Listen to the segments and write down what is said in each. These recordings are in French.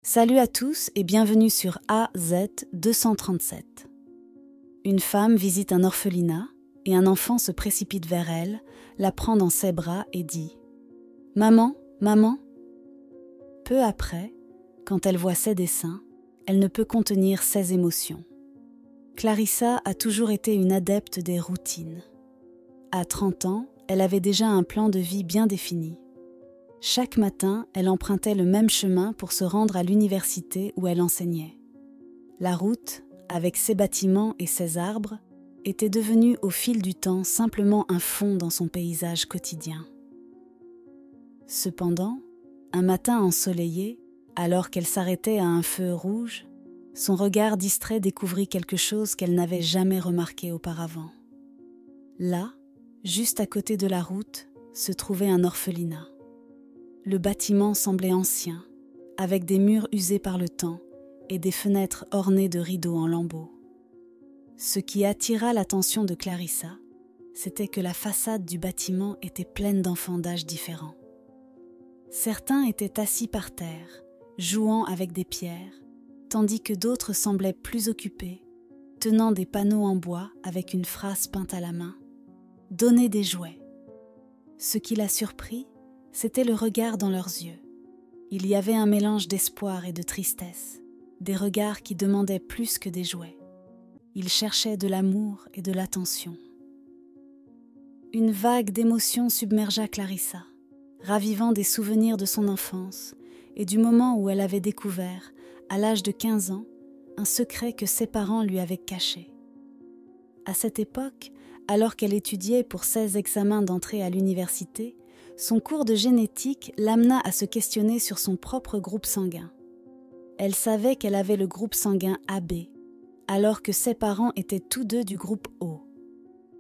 Salut à tous et bienvenue sur AZ237. Une femme visite un orphelinat et un enfant se précipite vers elle, la prend dans ses bras et dit « Maman, maman ». Peu après, quand elle voit ses dessins, elle ne peut contenir ses émotions. Clarissa a toujours été une adepte des routines. À 30 ans, elle avait déjà un plan de vie bien défini. Chaque matin, elle empruntait le même chemin pour se rendre à l'université où elle enseignait. La route, avec ses bâtiments et ses arbres, était devenue au fil du temps simplement un fond dans son paysage quotidien. Cependant, un matin ensoleillé, alors qu'elle s'arrêtait à un feu rouge, son regard distrait découvrit quelque chose qu'elle n'avait jamais remarqué auparavant. Là, juste à côté de la route, se trouvait un orphelinat. Le bâtiment semblait ancien, avec des murs usés par le temps et des fenêtres ornées de rideaux en lambeaux. Ce qui attira l'attention de Clarissa, c'était que la façade du bâtiment était pleine d'enfants d'âges différents. Certains étaient assis par terre, jouant avec des pierres, tandis que d'autres semblaient plus occupés, tenant des panneaux en bois avec une phrase peinte à la main « Donnez des jouets ». Ce qui la surprit, c'était le regard dans leurs yeux. Il y avait un mélange d'espoir et de tristesse, des regards qui demandaient plus que des jouets. Ils cherchaient de l'amour et de l'attention. Une vague d'émotions submergea Clarissa, ravivant des souvenirs de son enfance et du moment où elle avait découvert, à l'âge de 15 ans, un secret que ses parents lui avaient caché. À cette époque, alors qu'elle étudiait pour 16 examens d'entrée à l'université, son cours de génétique l'amena à se questionner sur son propre groupe sanguin. Elle savait qu'elle avait le groupe sanguin AB, alors que ses parents étaient tous deux du groupe O.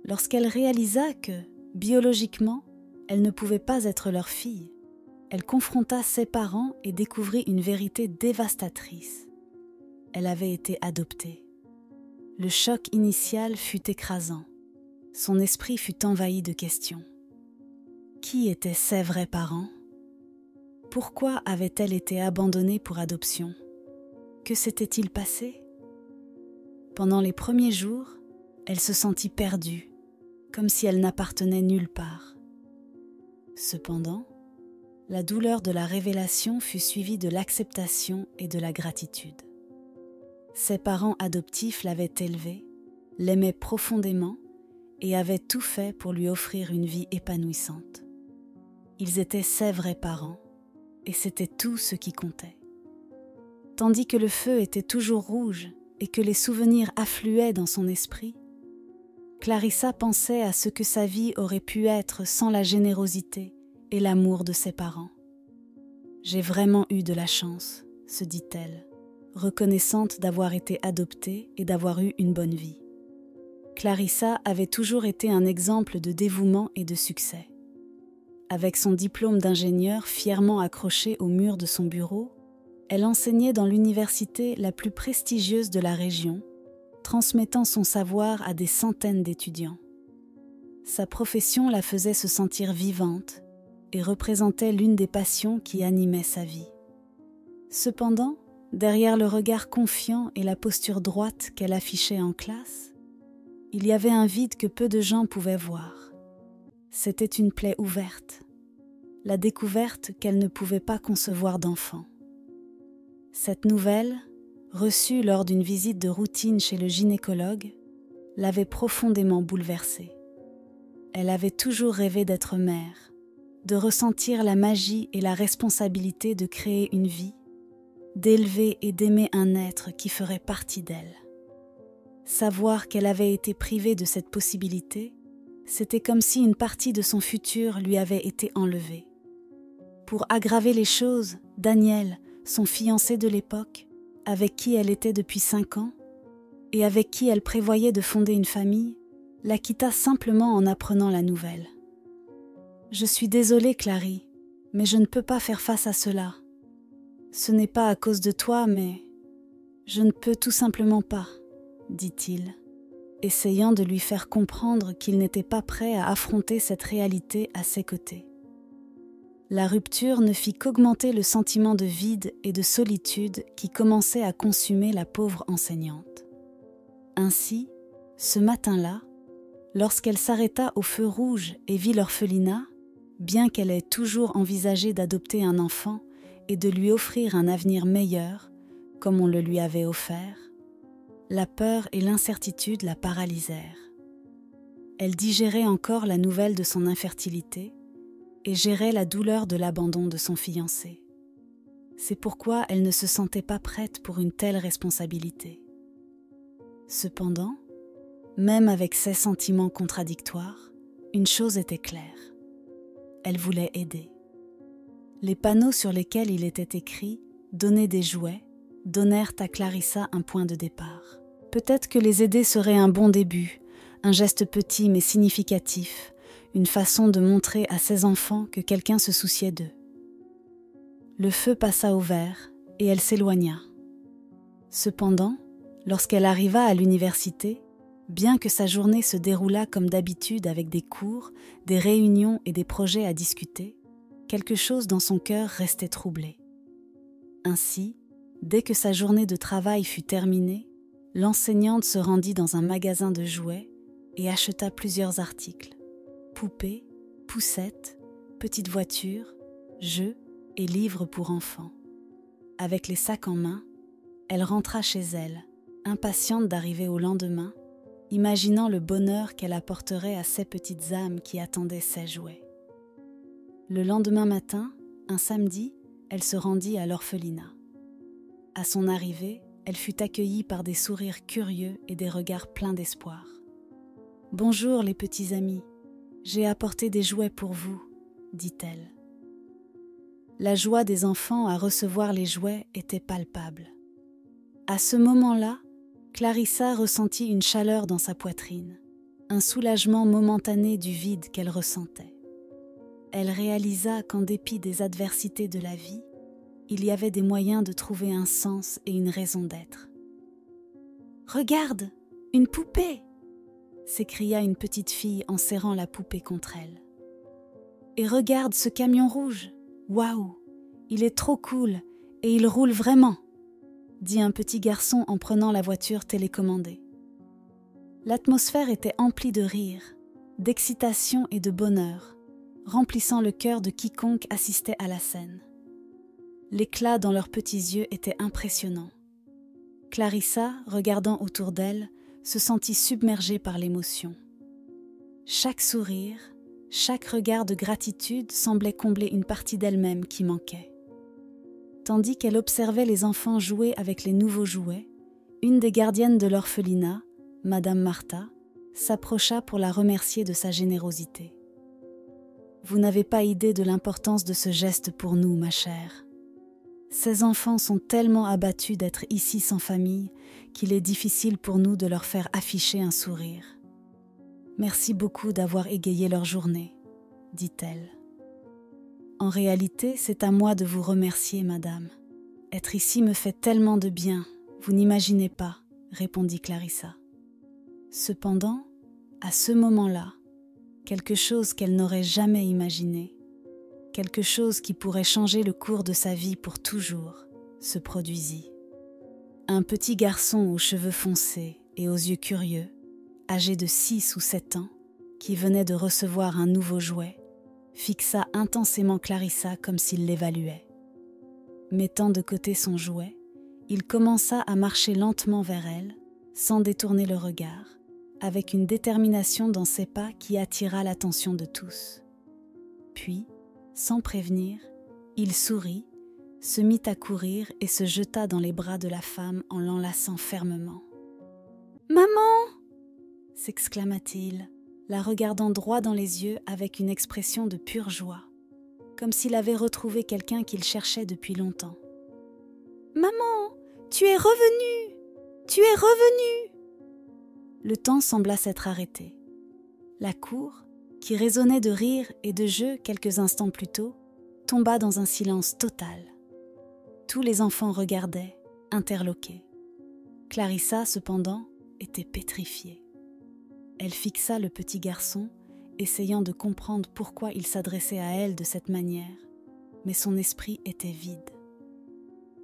Lorsqu'elle réalisa que, biologiquement, elle ne pouvait pas être leur fille, elle confronta ses parents et découvrit une vérité dévastatrice. Elle avait été adoptée. Le choc initial fut écrasant. Son esprit fut envahi de questions. Qui étaient ses vrais parents? Pourquoi avait-elle été abandonnée pour adoption? Que s'était-il passé? Pendant les premiers jours, elle se sentit perdue, comme si elle n'appartenait nulle part. Cependant, la douleur de la révélation fut suivie de l'acceptation et de la gratitude. Ses parents adoptifs l'avaient élevée, l'aimaient profondément et avaient tout fait pour lui offrir une vie épanouissante. Ils étaient ses vrais parents, et c'était tout ce qui comptait. Tandis que le feu était toujours rouge et que les souvenirs affluaient dans son esprit, Clarissa pensait à ce que sa vie aurait pu être sans la générosité et l'amour de ses parents. « J'ai vraiment eu de la chance », se dit-elle, reconnaissante d'avoir été adoptée et d'avoir eu une bonne vie. Clarissa avait toujours été un exemple de dévouement et de succès. Avec son diplôme d'ingénieur fièrement accroché au mur de son bureau, elle enseignait dans l'université la plus prestigieuse de la région, transmettant son savoir à des centaines d'étudiants. Sa profession la faisait se sentir vivante et représentait l'une des passions qui animaient sa vie. Cependant, derrière le regard confiant et la posture droite qu'elle affichait en classe, il y avait un vide que peu de gens pouvaient voir. C'était une plaie ouverte, la découverte qu'elle ne pouvait pas concevoir d'enfant. Cette nouvelle, reçue lors d'une visite de routine chez le gynécologue, l'avait profondément bouleversée. Elle avait toujours rêvé d'être mère, de ressentir la magie et la responsabilité de créer une vie, d'élever et d'aimer un être qui ferait partie d'elle. Savoir qu'elle avait été privée de cette possibilité, c'était comme si une partie de son futur lui avait été enlevée. Pour aggraver les choses, Daniel, son fiancé de l'époque, avec qui elle était depuis 5 ans, et avec qui elle prévoyait de fonder une famille, la quitta simplement en apprenant la nouvelle. « Je suis désolée, Clary, mais je ne peux pas faire face à cela. Ce n'est pas à cause de toi, mais je ne peux tout simplement pas, » dit-il, essayant de lui faire comprendre qu'il n'était pas prêt à affronter cette réalité à ses côtés. La rupture ne fit qu'augmenter le sentiment de vide et de solitude qui commençait à consumer la pauvre enseignante. Ainsi, ce matin-là, lorsqu'elle s'arrêta au feu rouge et vit l'orphelinat, bien qu'elle ait toujours envisagé d'adopter un enfant et de lui offrir un avenir meilleur, comme on le lui avait offert, la peur et l'incertitude la paralysèrent. Elle digérait encore la nouvelle de son infertilité et gérait la douleur de l'abandon de son fiancé. C'est pourquoi elle ne se sentait pas prête pour une telle responsabilité. Cependant, même avec ces sentiments contradictoires, une chose était claire. Elle voulait aider. Les panneaux sur lesquels il était écrit « Donner des jouets » donnèrent à Clarissa un point de départ. Peut-être que les aider serait un bon début, un geste petit mais significatif, une façon de montrer à ses enfants que quelqu'un se souciait d'eux. Le feu passa au vert et elle s'éloigna. Cependant, lorsqu'elle arriva à l'université, bien que sa journée se déroulât comme d'habitude avec des cours, des réunions et des projets à discuter, quelque chose dans son cœur restait troublé. Ainsi, dès que sa journée de travail fut terminée, l'enseignante se rendit dans un magasin de jouets et acheta plusieurs articles. Poupées, poussettes, petites voitures, jeux et livres pour enfants. Avec les sacs en main, elle rentra chez elle, impatiente d'arriver au lendemain, imaginant le bonheur qu'elle apporterait à ces petites âmes qui attendaient ses jouets. Le lendemain matin, un samedi, elle se rendit à l'orphelinat. À son arrivée, elle fut accueillie par des sourires curieux et des regards pleins d'espoir. « Bonjour les petits amis, j'ai apporté des jouets pour vous, » dit-elle. La joie des enfants à recevoir les jouets était palpable. À ce moment-là, Clarissa ressentit une chaleur dans sa poitrine, un soulagement momentané du vide qu'elle ressentait. Elle réalisa qu'en dépit des adversités de la vie, il y avait des moyens de trouver un sens et une raison d'être. « Regarde, une poupée !» s'écria une petite fille en serrant la poupée contre elle. « Et regarde ce camion rouge! Waouh! Il est trop cool et il roule vraiment !» dit un petit garçon en prenant la voiture télécommandée. L'atmosphère était emplie de rire, d'excitation et de bonheur, remplissant le cœur de quiconque assistait à la scène. L'éclat dans leurs petits yeux était impressionnant. Clarissa, regardant autour d'elle, se sentit submergée par l'émotion. Chaque sourire, chaque regard de gratitude semblait combler une partie d'elle-même qui manquait. Tandis qu'elle observait les enfants jouer avec les nouveaux jouets, une des gardiennes de l'orphelinat, Madame Martha, s'approcha pour la remercier de sa générosité. « Vous n'avez pas idée de l'importance de ce geste pour nous, ma chère. Ces enfants sont tellement abattus d'être ici sans famille qu'il est difficile pour nous de leur faire afficher un sourire. Merci beaucoup d'avoir égayé leur journée, » dit-elle. « En réalité, c'est à moi de vous remercier, madame. Être ici me fait tellement de bien, vous n'imaginez pas, » répondit Clarissa. Cependant, à ce moment-là, quelque chose qu'elle n'aurait jamais imaginé, quelque chose qui pourrait changer le cours de sa vie pour toujours, se produisit. Un petit garçon aux cheveux foncés et aux yeux curieux, âgé de 6 ou 7 ans, qui venait de recevoir un nouveau jouet, fixa intensément Clarissa comme s'il l'évaluait. Mettant de côté son jouet, il commença à marcher lentement vers elle, sans détourner le regard, avec une détermination dans ses pas qui attira l'attention de tous. Puis, sans prévenir, il sourit, se mit à courir et se jeta dans les bras de la femme en l'enlaçant fermement. « Maman !» s'exclama-t-il, la regardant droit dans les yeux avec une expression de pure joie, comme s'il avait retrouvé quelqu'un qu'il cherchait depuis longtemps. « Maman, tu es revenue! Tu es revenue !» Le temps sembla s'être arrêté. La cour, qui résonnait de rires et de jeux quelques instants plus tôt, tomba dans un silence total. Tous les enfants regardaient, interloqués. Clarissa, cependant, était pétrifiée. Elle fixa le petit garçon, essayant de comprendre pourquoi il s'adressait à elle de cette manière, mais son esprit était vide.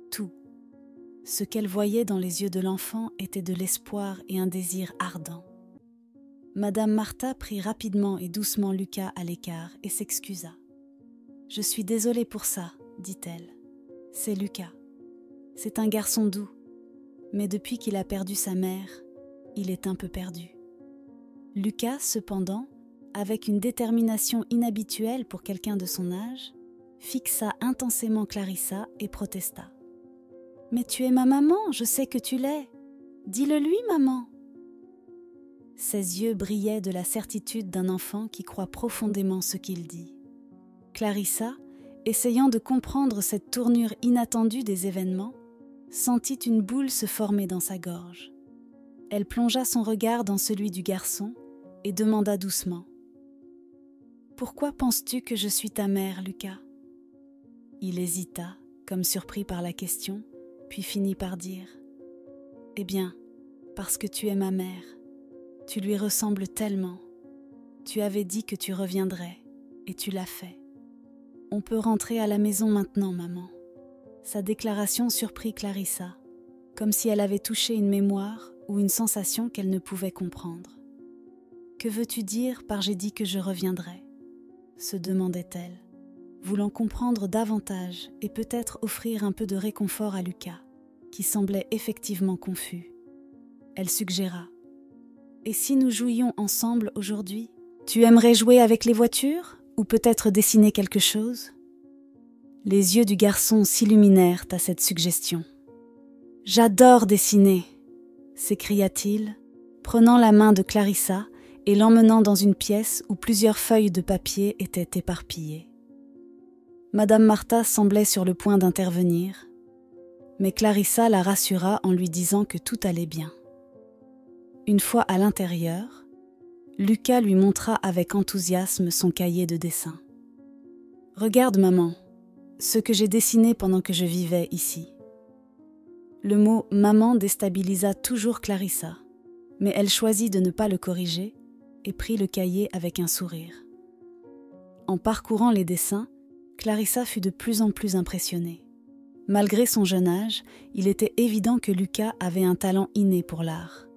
Tout, ce qu'elle voyait dans les yeux de l'enfant était de l'espoir et un désir ardent. Madame Martha prit rapidement et doucement Lucas à l'écart et s'excusa. « Je suis désolée pour ça, dit-elle. C'est Lucas. C'est un garçon doux, mais depuis qu'il a perdu sa mère, il est un peu perdu. » Lucas, cependant, avec une détermination inhabituelle pour quelqu'un de son âge, fixa intensément Clarissa et protesta. « Mais tu es ma maman, je sais que tu l'es. Dis-le-lui, maman. » Ses yeux brillaient de la certitude d'un enfant qui croit profondément ce qu'il dit. Clarissa, essayant de comprendre cette tournure inattendue des événements, sentit une boule se former dans sa gorge. Elle plongea son regard dans celui du garçon et demanda doucement. « Pourquoi penses-tu que je suis ta mère, Lucas ?» Il hésita, comme surpris par la question, puis finit par dire « Eh bien, parce que tu es ma mère. Tu lui ressembles tellement. Tu avais dit que tu reviendrais, et tu l'as fait. On peut rentrer à la maison maintenant, maman. » Sa déclaration surprit Clarissa, comme si elle avait touché une mémoire ou une sensation qu'elle ne pouvait comprendre. « Que veux-tu dire par j'ai dit que je reviendrai ?» se demandait-elle, voulant comprendre davantage et peut-être offrir un peu de réconfort à Lucas, qui semblait effectivement confus. Elle suggéra. « Et si nous jouions ensemble aujourd'hui ? Tu aimerais jouer avec les voitures ou peut-être dessiner quelque chose ?» Les yeux du garçon s'illuminèrent à cette suggestion. « J'adore dessiner !» s'écria-t-il, prenant la main de Clarissa et l'emmenant dans une pièce où plusieurs feuilles de papier étaient éparpillées. Madame Martha semblait sur le point d'intervenir, mais Clarissa la rassura en lui disant que tout allait bien. Une fois à l'intérieur, Lucas lui montra avec enthousiasme son cahier de dessin. « Regarde, maman, ce que j'ai dessiné pendant que je vivais ici. » Le mot « maman » déstabilisa toujours Clarissa, mais elle choisit de ne pas le corriger et prit le cahier avec un sourire. En parcourant les dessins, Clarissa fut de plus en plus impressionnée. Malgré son jeune âge, il était évident que Lucas avait un talent inné pour l'art.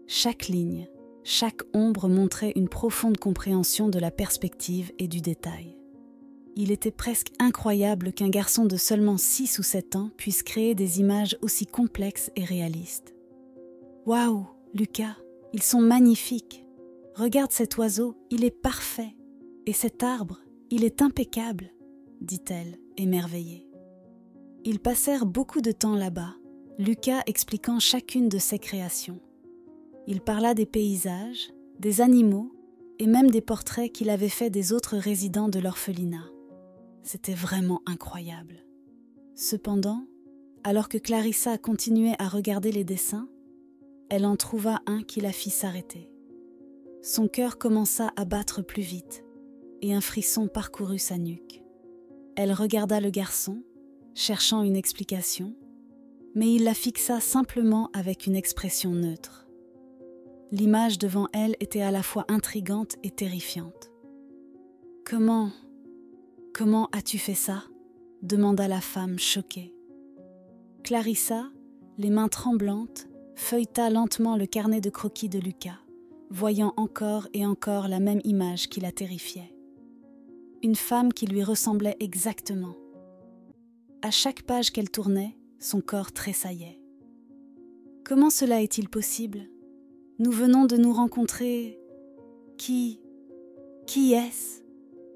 Chaque ligne, chaque ombre montrait une profonde compréhension de la perspective et du détail. Il était presque incroyable qu'un garçon de seulement 6 ou 7 ans puisse créer des images aussi complexes et réalistes. « Waouh, Lucas, ils sont magnifiques! Regarde cet oiseau, il est parfait! Et cet arbre, il est impeccable !» dit-elle, émerveillée. Ils passèrent beaucoup de temps là-bas, Lucas expliquant chacune de ses créations. Il parla des paysages, des animaux et même des portraits qu'il avait faits des autres résidents de l'orphelinat. C'était vraiment incroyable. Cependant, alors que Clarissa continuait à regarder les dessins, elle en trouva un qui la fit s'arrêter. Son cœur commença à battre plus vite et un frisson parcourut sa nuque. Elle regarda le garçon, cherchant une explication, mais il la fixa simplement avec une expression neutre. L'image devant elle était à la fois intrigante et terrifiante. « Comment as-tu fait ça ?» demanda la femme choquée. Clarissa, les mains tremblantes, feuilleta lentement le carnet de croquis de Lucas, voyant encore et encore la même image qui la terrifiait. Une femme qui lui ressemblait exactement. À chaque page qu'elle tournait, son corps tressaillait. « Comment cela est-il possible ? Nous venons de nous rencontrer. Qui est-ce ?»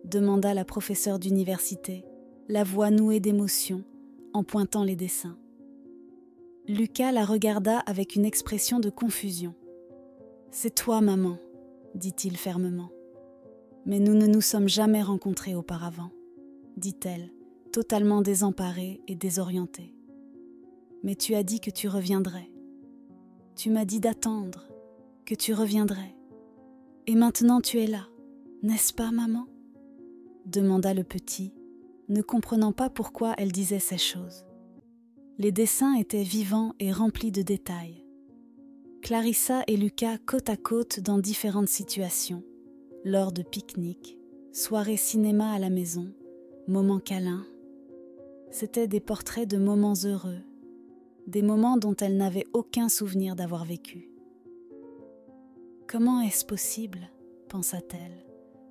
demanda la professeure d'université, la voix nouée d'émotion, en pointant les dessins. Lucas la regarda avec une expression de confusion. « C'est toi, maman, » dit-il fermement. « Mais nous ne nous sommes jamais rencontrés auparavant, » dit-elle, totalement désemparée et désorientée. « Mais tu as dit que tu reviendrais. Tu m'as dit d'attendre, que tu reviendrais. Et maintenant tu es là, n'est-ce pas, maman ?» demanda le petit, ne comprenant pas pourquoi elle disait ces choses. Les dessins étaient vivants et remplis de détails. Clarissa et Lucas côte à côte dans différentes situations, lors de pique-niques, soirées cinéma à la maison, moments câlins, c'étaient des portraits de moments heureux, des moments dont elle n'avait aucun souvenir d'avoir vécu. « Comment est-ce possible ?» pensa-t-elle,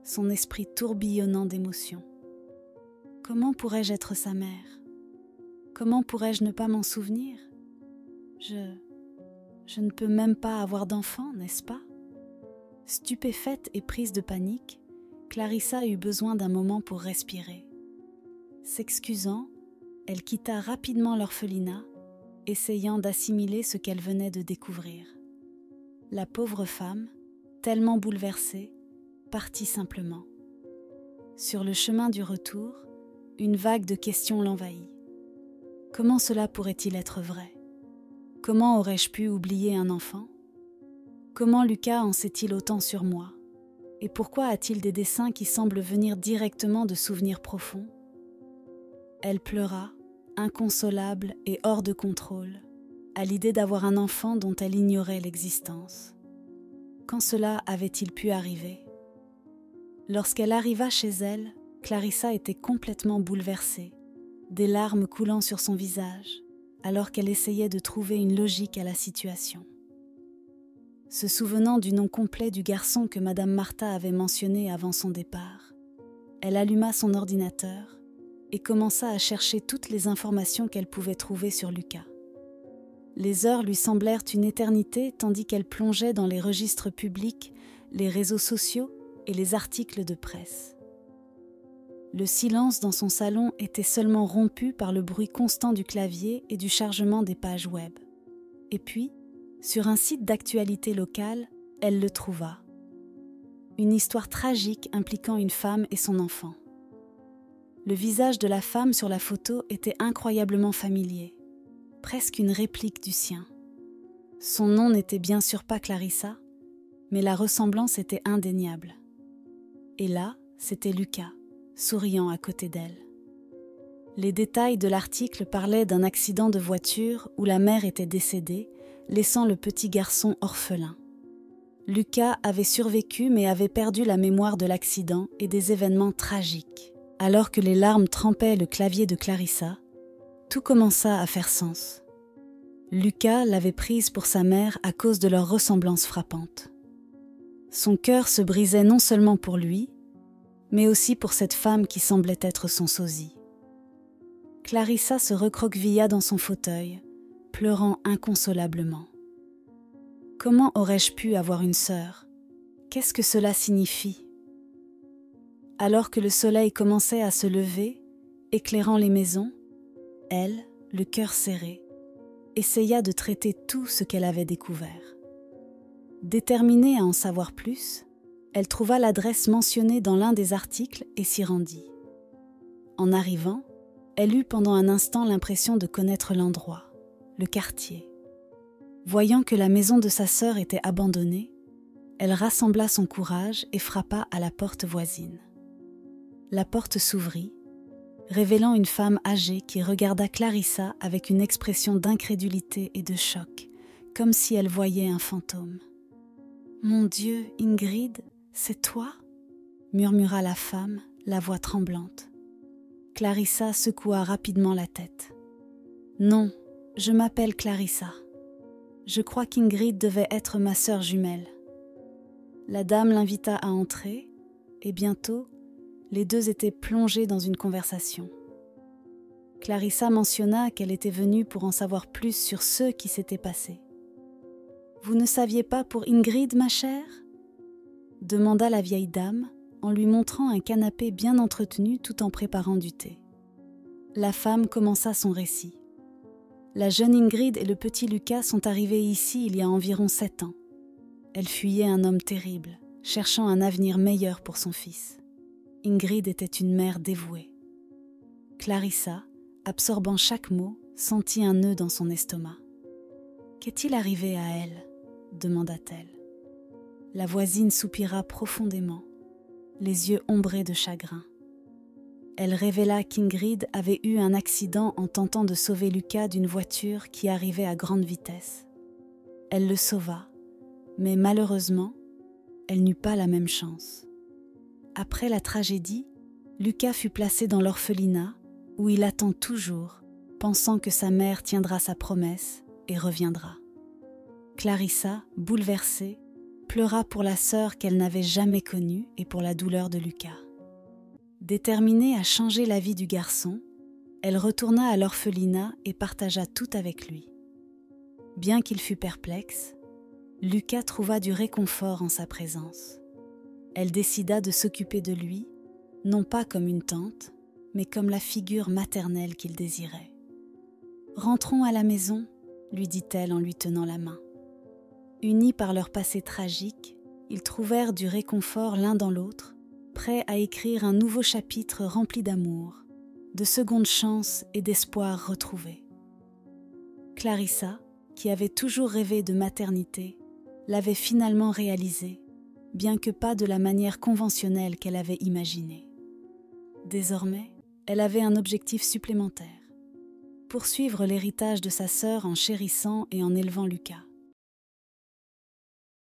son esprit tourbillonnant d'émotions. « Comment pourrais-je être sa mère ? Comment pourrais-je ne pas m'en souvenir ? Je ne peux même pas avoir d'enfant, n'est-ce pas ?» Stupéfaite et prise de panique, Clarissa eut besoin d'un moment pour respirer. S'excusant, elle quitta rapidement l'orphelinat, essayant d'assimiler ce qu'elle venait de découvrir. La pauvre femme, tellement bouleversée, partit simplement. Sur le chemin du retour, une vague de questions l'envahit. Comment cela pourrait-il être vrai ? Comment aurais-je pu oublier un enfant ? Comment Lucas en sait-il autant sur moi ? Et pourquoi a-t-il des dessins qui semblent venir directement de souvenirs profonds ? Elle pleura, inconsolable et hors de contrôle, à l'idée d'avoir un enfant dont elle ignorait l'existence. Quand cela avait-il pu arriver ? Lorsqu'elle arriva chez elle, Clarissa était complètement bouleversée, des larmes coulant sur son visage, alors qu'elle essayait de trouver une logique à la situation. Se souvenant du nom complet du garçon que Madame Martha avait mentionné avant son départ, elle alluma son ordinateur et commença à chercher toutes les informations qu'elle pouvait trouver sur Lucas. Les heures lui semblèrent une éternité tandis qu'elle plongeait dans les registres publics, les réseaux sociaux et les articles de presse. Le silence dans son salon était seulement rompu par le bruit constant du clavier et du chargement des pages web. Et puis, sur un site d'actualité locale, elle le trouva. Une histoire tragique impliquant une femme et son enfant. Le visage de la femme sur la photo était incroyablement familier, presque une réplique du sien. Son nom n'était bien sûr pas Clarissa, mais la ressemblance était indéniable. Et là, c'était Lucas, souriant à côté d'elle. Les détails de l'article parlaient d'un accident de voiture où la mère était décédée, laissant le petit garçon orphelin. Lucas avait survécu mais avait perdu la mémoire de l'accident et des événements tragiques. Alors que les larmes trempaient le clavier de Clarissa, tout commença à faire sens. Lucas l'avait prise pour sa mère à cause de leur ressemblance frappante. Son cœur se brisait non seulement pour lui, mais aussi pour cette femme qui semblait être son sosie. Clarissa se recroquevilla dans son fauteuil, pleurant inconsolablement. Comment aurais-je pu avoir une sœur ? Qu'est-ce que cela signifie ? Alors que le soleil commençait à se lever, éclairant les maisons, elle, le cœur serré, essaya de traiter tout ce qu'elle avait découvert. Déterminée à en savoir plus, elle trouva l'adresse mentionnée dans l'un des articles et s'y rendit. En arrivant, elle eut pendant un instant l'impression de connaître l'endroit, le quartier. Voyant que la maison de sa sœur était abandonnée, elle rassembla son courage et frappa à la porte voisine. La porte s'ouvrit, révélant une femme âgée qui regarda Clarissa avec une expression d'incrédulité et de choc, comme si elle voyait un fantôme. « Mon Dieu, Ingrid, c'est toi ?» murmura la femme, la voix tremblante. Clarissa secoua rapidement la tête. « Non, je m'appelle Clarissa. Je crois qu'Ingrid devait être ma sœur jumelle. » La dame l'invita à entrer, et bientôt, les deux étaient plongés dans une conversation. Clarissa mentionna qu'elle était venue pour en savoir plus sur ce qui s'était passé. « Vous ne saviez pas pour Ingrid, ma chère ?» demanda la vieille dame en lui montrant un canapé bien entretenu tout en préparant du thé. La femme commença son récit. La jeune Ingrid et le petit Lucas sont arrivés ici il y a environ 7 ans. Elle fuyait un homme terrible, cherchant un avenir meilleur pour son fils. Ingrid était une mère dévouée. Clarissa, absorbant chaque mot, sentit un nœud dans son estomac. « Qu'est-il arrivé à elle ?» demanda-t-elle. La voisine soupira profondément, les yeux ombrés de chagrin. Elle révéla qu'Ingrid avait eu un accident en tentant de sauver Lucas d'une voiture qui arrivait à grande vitesse. Elle le sauva, mais malheureusement, elle n'eut pas la même chance. Après la tragédie, Lucas fut placé dans l'orphelinat où il attend toujours, pensant que sa mère tiendra sa promesse et reviendra. Clarissa, bouleversée, pleura pour la sœur qu'elle n'avait jamais connue et pour la douleur de Lucas. Déterminée à changer la vie du garçon, elle retourna à l'orphelinat et partagea tout avec lui. Bien qu'il fût perplexe, Lucas trouva du réconfort en sa présence. Elle décida de s'occuper de lui, non pas comme une tante, mais comme la figure maternelle qu'il désirait. « Rentrons à la maison », lui dit-elle en lui tenant la main. Unis par leur passé tragique, ils trouvèrent du réconfort l'un dans l'autre, prêts à écrire un nouveau chapitre rempli d'amour, de secondes chances et d'espoir retrouvés. Clarissa, qui avait toujours rêvé de maternité, l'avait finalement réalisé, bien que pas de la manière conventionnelle qu'elle avait imaginée. Désormais, elle avait un objectif supplémentaire: poursuivre l'héritage de sa sœur en chérissant et en élevant Lucas.